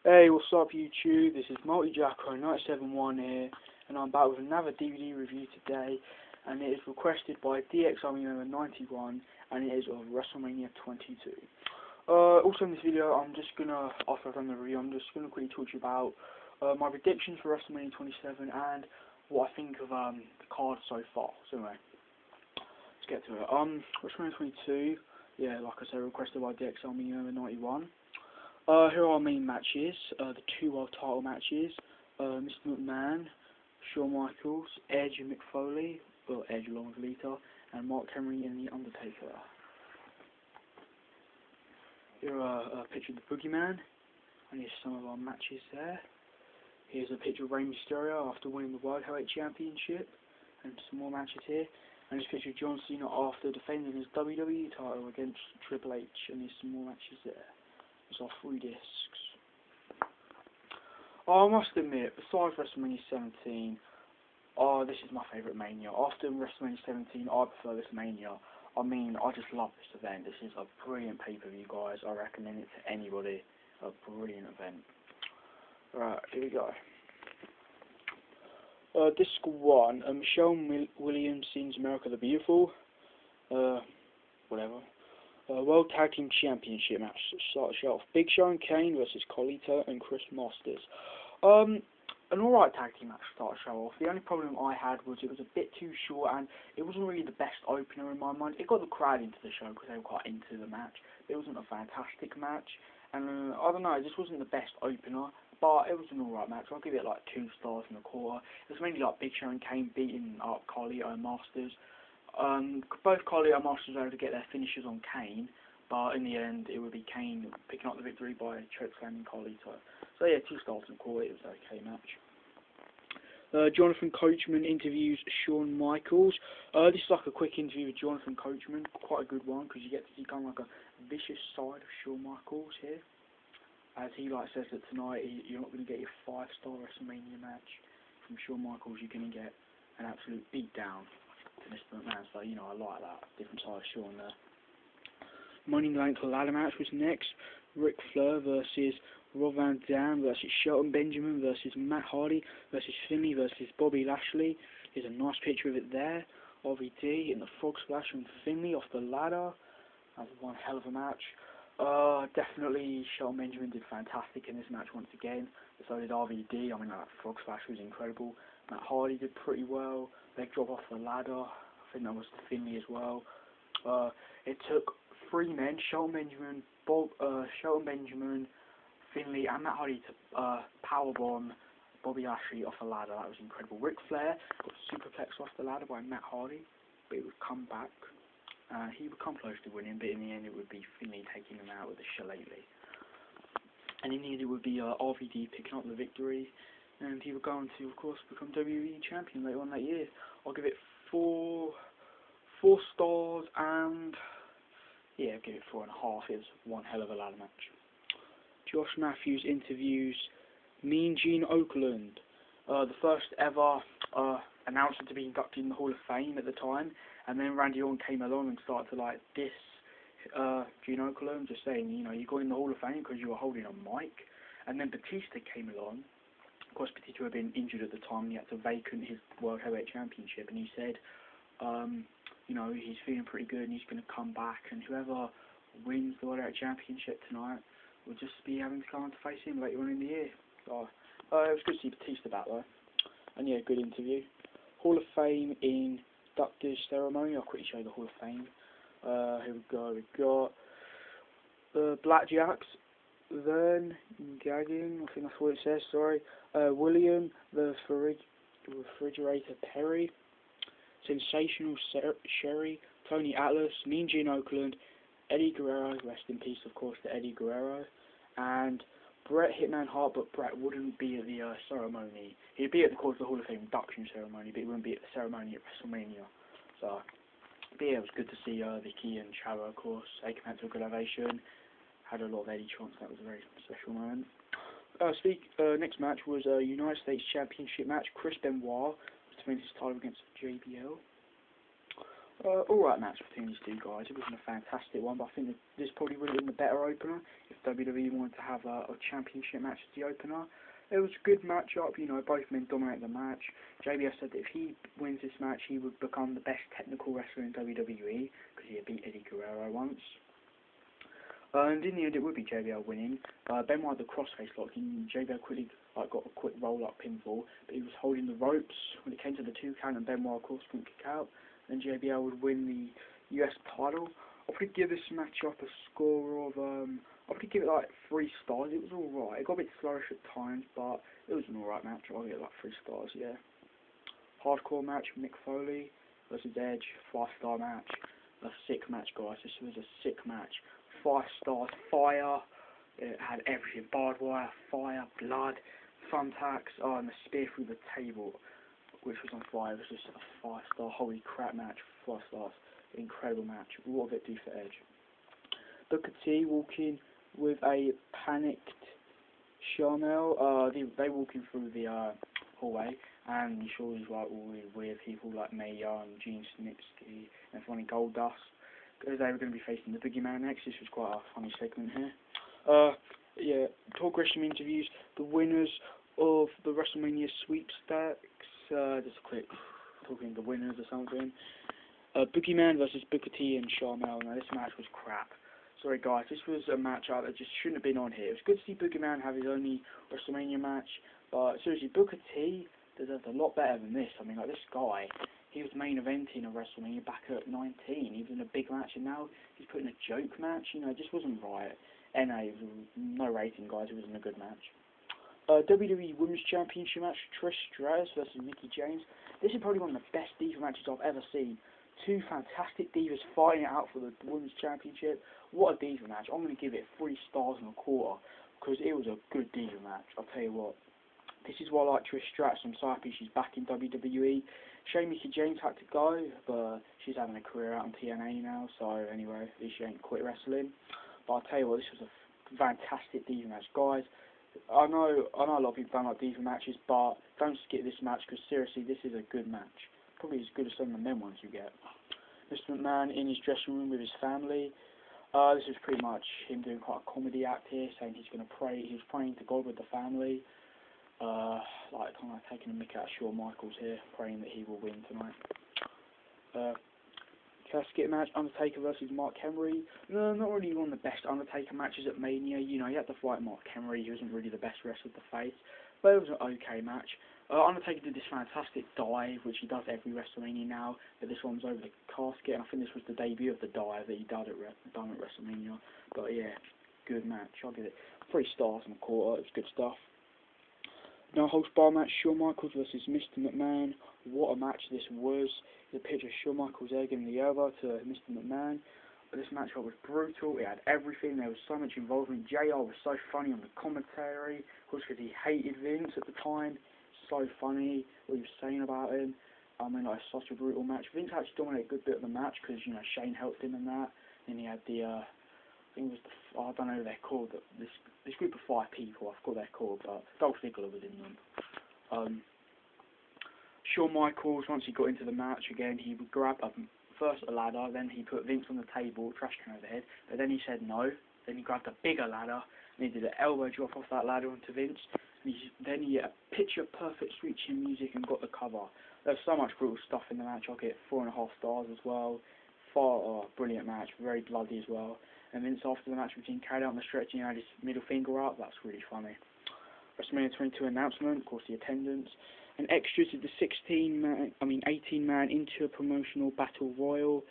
Hey, what's up YouTube? This is wrestlemania91 here, and I'm back with another DVD review today, and it is requested by DXArmyMember91, and it is of WrestleMania 22. Also in this video, after I've done the review, I'm just gonna quickly talk to you about my predictions for WrestleMania 27 and what I think of the card so far. So anyway, let's get to it. WrestleMania 22, yeah, like I said, requested by DXArmyMember91. Here are our main matches, the two world title matches, Mr. McMahon, Shawn Michaels, Edge and Mick Foley, well, Edge along with Lita, and Mark Henry and The Undertaker. Here are a picture of the Boogeyman, and here's some of our matches there. Here's a picture of Rey Mysterio after winning the World Heavyweight Championship, and some more matches here. And this picture of John Cena after defending his WWE title against Triple H, and there's some more matches there. There's our 3 discs. I must admit, besides WrestleMania 17, this is my favourite Mania. After WrestleMania 17, I prefer this Mania. I mean, I just love this event. This is a brilliant pay-per-view, guys. I recommend it to anybody. A brilliant event. Right, here we go. Disc 1, Michelle Williamson's America the Beautiful. Whatever. World Tag Team Championship match. Start the show off. Big Show and Kane versus Colita and Chris Masters. An alright tag team match to start the show off. The only problem I had was it was a bit too short and it wasn't really the best opener in my mind. It got the crowd into the show because they were quite into the match. It wasn't a fantastic match. And I don't know, it just wasn't the best opener. But it was an alright match. I'll give it like 2 stars and a quarter. It was mainly like Big Show and Kane beating up Carlito and Masters. Both Carlito and Masters were able to get their finishes on Kane, but in the end it would be Kane picking up the victory by chokeslamming Carlito. So yeah, 2 stars and a quarter. It was an okay match. Jonathan Coachman interviews Shawn Michaels. This is like a quick interview with Jonathan Coachman, quite a good one because you get to see kind of like a vicious side of Shawn Michaels here. As he says that tonight you're not going to get your 5-star WrestleMania match from Shawn Michaels. You're going to get an absolute beatdown to Mr. McMahon. So you know, I like that different side of Shawn there. Money in the Bank ladder match was next. Ric Flair versus Rob Van Dam versus Shelton Benjamin versus Matt Hardy versus Finlay versus Bobby Lashley. Here's a nice picture of it there. RVD in the frog splash from Finlay off the ladder. That was one hell of a match. Definitely Shelton Benjamin did fantastic in this match once again. So did RVD. I mean, that frog splash was incredible. Matt Hardy did pretty well. Leg drop off the ladder. I think that was to Finlay as well. It took 3 men, Shelton Benjamin, Finlay and Matt Hardy to powerbomb Bobby Lashley off the ladder. That was incredible. Ric Flair got superplexed off the ladder by Matt Hardy, but it would come back. He would come close to winning, but in the end it would be Finlay taking him out with a shillelagh. And in the end it would be RVD picking up the victory, and he would go on to, of course, become WWE champion later on that year. I'll give it 4 stars and yeah, give it 4.5. It was one hell of a ladder match. Josh Matthews interviews Mean Gene Okerlund, the first ever announcer to be inducted in the Hall of Fame at the time. And then Randy Orton came along and started to diss Gene Okerlund, just saying, you know, you got in the Hall of Fame because you were holding a mic. And then Batista came along. Of course, Batista had been injured at the time and he had to vacant his World Heavyweight Championship. And he said, you know, he's feeling pretty good and he's going to come back. And whoever wins the World Heavyweight Championship tonight will just be having to come on to face him later on in the year. So, it was good to see Batista back though. And yeah, good interview. Hall of Fame inductors ceremony. I'll quickly show you the Hall of Fame. Here we go. We've got the Blackjacks, Vern Gagging, I think that's what it says, sorry. William the Refrigerator Perry, Sensational Sherry, Tony Atlas, Mean Gene Okerlund, Eddie Guerrero, rest in peace of course to Eddie Guerrero, and Bret Hitman Hart, but Bret wouldn't be at the ceremony. He'd be at the Hall of Fame induction ceremony, but he wouldn't be at the ceremony at WrestleMania. So, but yeah, it was good to see Vicky and Chavo, of course. They came out to a good ovation. Had a lot of Eddie chants. That was a very special moment. Next match was a United States Championship match. Chris Benoit was defending his title against JBL. Alright match between these two guys. It wasn't a fantastic one, but I think that this probably would have been the better opener if WWE wanted to have a championship match as the opener. It was a good matchup, you know, both men dominated the match. JBL said that if he wins this match, he would become the best technical wrestler in WWE, because he had beat Eddie Guerrero once. And in the end, it would be JBL winning. Benoit had the crossface lock, and JBL quickly got a quick roll-up pinfall, but he was holding the ropes when it came to the 2 count, and Benoit, of course, couldn't kick out. Then JBL would win the US title. I would give this matchup a score of, I would give it like 3 stars. It was alright. It got a bit sluggish at times, but it was an alright match. I'll give it like 3 stars, yeah. Hardcore match, Mick Foley versus Edge, 5-star match. A sick match, guys. This was a sick match. 5 stars, fire. It had everything. Barbed wire, fire, blood, thumbtacks, and the spear through the table, which was on fire. It was just a 5-star, holy crap match, 5 stars. Incredible match. What did it do for Edge? Booker T walking with a panicked Charmel. They walking through the hallway, and you saw these like all these weird people like Mae Young, Gene Snitsky, and funny Goldust, because they were going to be facing the Boogeyman next. This was quite a funny segment here. Yeah, Talk Wrestling interviews the winners of the WrestleMania sweepstakes. Just a quick talking the winners or something. Boogeyman versus Booker T and Charmel. Now this match was crap. Sorry guys, this was a match that just shouldn't have been on here. It was good to see Boogeyman have his only WrestleMania match, but seriously, Booker T deserved a lot better than this. I mean, like, this guy, he was main eventing a WrestleMania back at 19. He was in a big match, and now he's putting a joke match. You know, it just wasn't right. NA, no rating, guys. It wasn't a good match. WWE Women's Championship match, Trish Stratus versus Mickie James. This is probably one of the best diva matches I've ever seen. 2 fantastic divas fighting it out for the Women's Championship. What a diva match. I'm going to give it 3 stars and a quarter, because it was a good diva match. I'll tell you what. This is why I like Trish Stratus. I'm so happy she's back in WWE. Shame Mickie James had to go, but she's having a career out on TNA now, so anyway, at least she ain't quit wrestling. But I'll tell you what, this was a fantastic diva match. Guys, I know a lot of people don't like diva matches, but don't skip this match, because seriously, this is a good match. Probably as good as some of the men ones you get. Mr. McMahon in his dressing room with his family. This was pretty much him doing quite a comedy act here, saying he's going to pray. He was praying to God with the family. Like kind of taking a mick out of Shawn Michaels here, praying that he will win tonight. Casket match, Undertaker versus Mark Henry. No, not really one of the best Undertaker matches at Mania. You know, he had to fight Mark Henry. He wasn't really the best wrestler to face, but it was an okay match. Undertaker did this fantastic dive, which he does every WrestleMania now, but this one's over the casket, and I think this was the debut of the dive that he done at WrestleMania. But yeah, good match. I'll give it 3 stars and a quarter. It was good stuff. No holds bar match, Shawn Michaels versus Mr. McMahon. What a match this was. There's a picture of Shawn Michaels there giving the elbow to Mr. McMahon. But this match was brutal. It had everything. There was so much involvement. JR was so funny on the commentary, of course, because he hated Vince at the time. So funny what he was saying about him. I mean, like, such a brutal match. Vince actually dominated a good bit of the match because, you know, Shane helped him in that. Then he had the, I think it was the, I don't know who they're called, but this group of 5 people, I forgot what they're called, but Dolph Ziggler was in them. Shawn Michaels, once he got into the match again, he would grab first a ladder, then he put Vince on the table, trash can over the head, but then he said no. Then he grabbed a bigger ladder, and he did an elbow drop off that ladder onto Vince. And then he had picture-perfect switching music and got the cover. There's so much brutal stuff in the match. I'll get 4.5 stars as well. Brilliant match, very bloody as well. And Vince, after the match, routine carried out on the stretch, and he had his middle finger up. That's really funny. WrestleMania 22 announcement, of course, the attendance. And extras of the 18-man inter-promotional battle royal.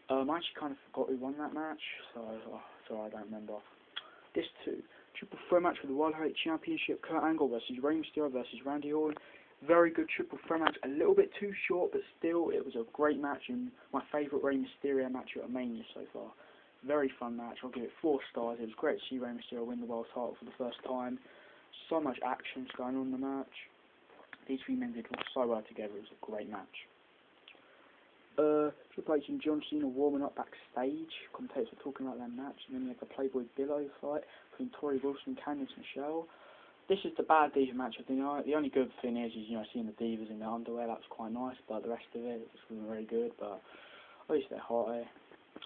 I actually kind of forgot who won that match, so sorry, I don't remember. This too. Triple threat match for the World Heavyweight Championship. Kurt Angle versus Rey Mysterio versus Randy Orton. Very good triple threat match. A little bit too short, but still, it was a great match and my favourite Rey Mysterio match at Mania so far. Very fun match. I'll give it 4 stars. It was great to see Rey Mysterio win the world title for the first time. So much action going on in the match. These 3 men did so well together. It was a great match. Triple H and John Cena warming up backstage. Commentators were talking about their match, and then you had the Playboy Billow fight between Tori Wilson and Candice Michelle. This is the bad diva match of the night. The only good thing is, you know, seeing the divas in their underwear. That was quite nice, but the rest of it just wasn't very good. But At least they're hot, eh?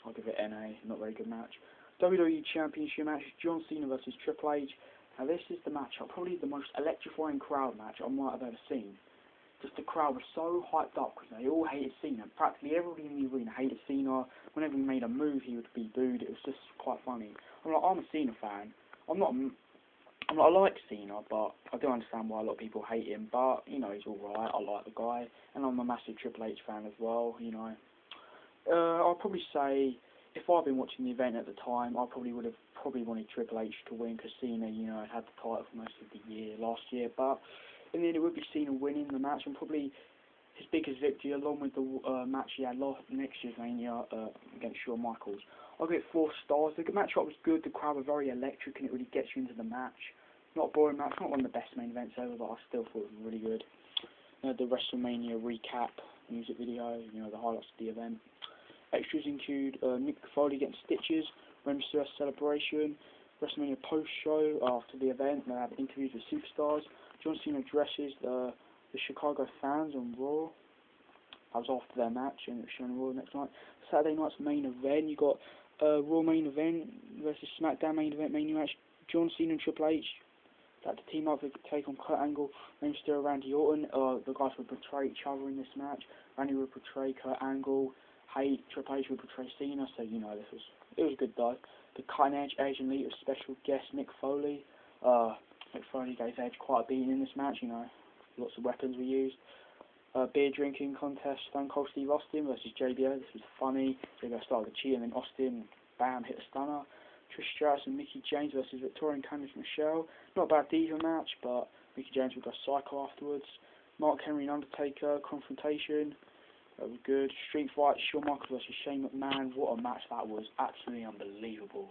I'll give it NA, not very good match. WWE Championship match, John Cena versus Triple H. Now this is the matchup, probably the most electrifying crowd match I might have ever seen. Just the crowd was so hyped up because they all hated Cena. Practically everybody in the arena hated Cena. Whenever he made a move, he would be booed. It was just quite funny. I'm a Cena fan. I like Cena, but I do understand why a lot of people hate him. But you know, he's all right. I like the guy, and I'm a massive Triple H fan as well. You know, I'll probably say if I'd been watching the event at the time, I probably would have wanted Triple H to win because Cena, you know, had the title for most of the year last year. But in the end, it would be Cena winning the match, and probably his biggest victory, along with the match he had next year's Mania against Shawn Michaels. I'll give it 4 stars. The matchup was good. The crowd were very electric, and it really gets you into the match. Not a boring match. Not one of the best main events ever, but I still thought it was really good. The WrestleMania recap music video. You know, the highlights of the event. Extras include Mick Foley getting stitches, Rey Mysterio celebration, WrestleMania post-show after the event. They have interviews with superstars. John Cena addresses the Chicago fans on Raw. That was after their match, and it was shown on Raw next night. Saturday night's main event, you got Raw main event versus SmackDown main event Mania match. John Cena and Triple H had to team up to take on Kurt Angle, Rey Mysterio, Randy Orton. The guys would portray each other in this match. Randy would portray Kurt Angle. Triple H would portray Cena. So you know, it was good though. The Cutting Edge Asian Elite with special guest Mick Foley. Mick Foley gave Edge quite a beating in this match. You know, lots of weapons were used. Beer drinking contest, Stone Cold Steve Austin versus JBL. This was funny. JBL started the cheat and then Austin, bam, hit a stunner. Trish Stratus and Mickie James versus Victoria and Candice Michelle. Not a bad diva match, but Mickie James would go psycho afterwards. Mark Henry and Undertaker confrontation. That was good. Street fight, Shawn Michaels versus Shane McMahon. What a match that was. Absolutely unbelievable.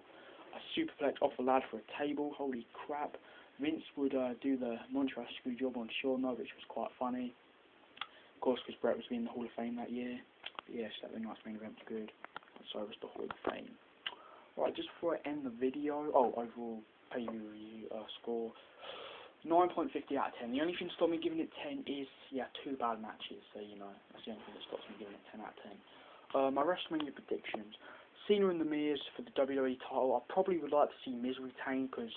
A superplex off the ladder for a table. Holy crap. Vince would do the Montreal screw job on Shawn, though, which was quite funny. Of course, because Brett was in the Hall of Fame that year. But yeah, Saturday night's main event was good. So was the Hall of Fame. Right, just before I end the video, overall pay-per-view score, 9.50 out of 10. The only thing that stopped me giving it 10 is, 2 bad matches. So, you know, that's the only thing that stops me giving it 10 out of 10. My WrestleMania predictions. Cena and The Miz for the WWE title. I probably would like to see Miz retain because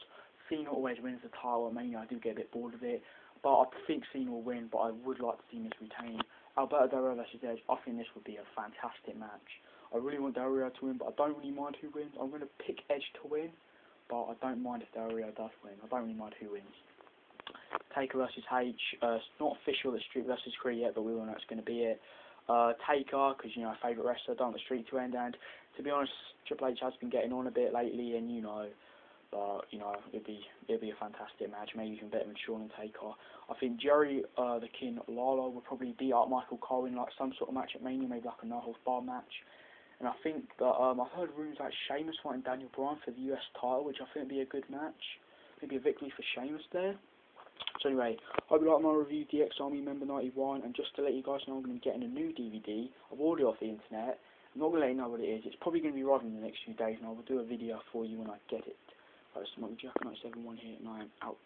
Cena always wins the title. I mean, I do get a bit bored of it. But I think Cena will win, but I would like to see Miz retain. Alberto Del Rio versus Edge. I think this would be a fantastic match. I really want Del Rio to win, but I don't really mind who wins. I'm going to pick Edge to win, but I don't mind if Del Rio does win. I don't really mind who wins. Taker versus H. It's not official that Street versus Creed yet, but we all know it's going to be it. Taker, because, you know, favourite wrestler, don't want the Street to end, and to be honest, Triple H has been getting on a bit lately, and, you know, but, you know, it'd be a fantastic match, maybe even better than Shawn and Taker. I think Jerry the King Lawler will probably beat up Michael Cole in, like, some sort of match at Mania, maybe like a no-holds-barred match. And I think that, I've heard rumours like Sheamus fighting Daniel Bryan for the US title, which I think would be a good match. Maybe a victory for Sheamus there. So anyway, hope you like my review, DXArmyMember91, and just to let you guys know, I'm going to be getting a new DVD. I've ordered it off the internet. I'm not going to let you know what it is. It's probably going to be arriving in the next few days, and I will do a video for you when I get it. Right, so my Jack 97 here, and I am out.